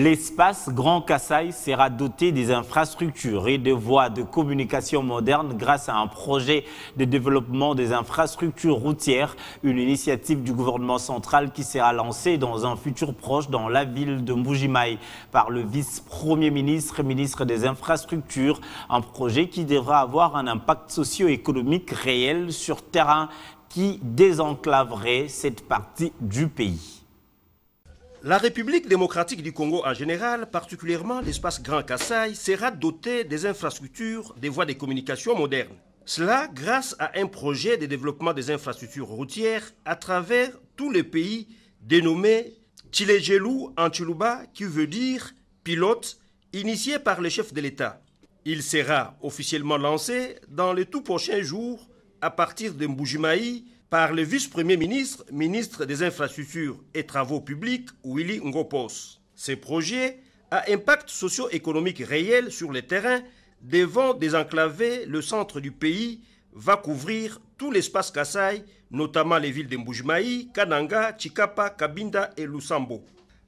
L'espace Grand Kasaï sera doté des infrastructures et de voies de communication modernes grâce à un projet de développement des infrastructures routières, une initiative du gouvernement central qui sera lancée dans un futur proche dans la ville de Mbuji-Mayi par le vice-premier ministre et ministre des Infrastructures, un projet qui devra avoir un impact socio-économique réel sur terrain qui désenclaverait cette partie du pays. La République démocratique du Congo en général, particulièrement l'espace Grand Kasaï, sera doté des infrastructures, des voies de communication modernes. Cela grâce à un projet de développement des infrastructures routières à travers tout le pays dénommé Tshilejelu en Tsholuba, qui veut dire pilote, initié par le chef de l'État. Il sera officiellement lancé dans les tout prochains jours à partir de Mbuji-Mayi par le vice-premier ministre, ministre des Infrastructures et Travaux publics, Willy Ngopos. Ce projet a impact socio-économique réel sur le terrain, devant désenclaver le centre du pays, va couvrir tout l'espace Kasaï, notamment les villes de Mbuji-Mayi, Kananga, Tshikapa, Kabinda et Lusambo.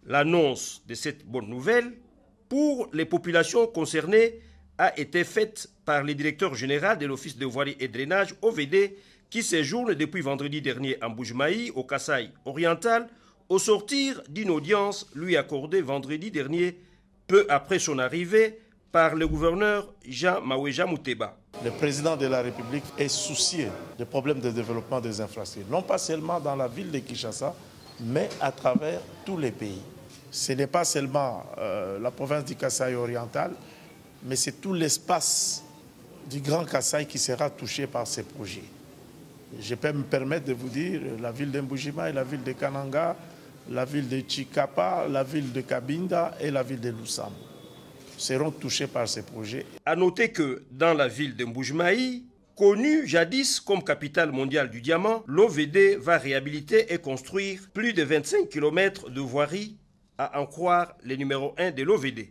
L'annonce de cette bonne nouvelle pour les populations concernées a été faite par le directeur général de l'Office de voirie et drainage, OVD, qui séjourne depuis vendredi dernier en Mbuji-Mayi, au Kasaï oriental, au sortir d'une audience lui accordée vendredi dernier, peu après son arrivée, par le gouverneur Jean Maweja Mouteba. Le président de la République est soucieux des problèmes de développement des infrastructures, non pas seulement dans la ville de Kinshasa, mais à travers tous les pays. Ce n'est pas seulement la province du Kasaï oriental, mais c'est tout l'espace du Grand Kasaï qui sera touché par ces projets. Je peux me permettre de vous dire la ville de Mbuji-Mayi, la ville de Kananga, la ville de Tshikapa, la ville de Kabinda et la ville de Lusambo seront touchés par ces projets. A noter que dans la ville de Mbuji-Mayi, connue jadis comme capitale mondiale du diamant, l'OVD va réhabiliter et construire plus de 25 km de voirie, à en croire le numéro 1 de l'OVD.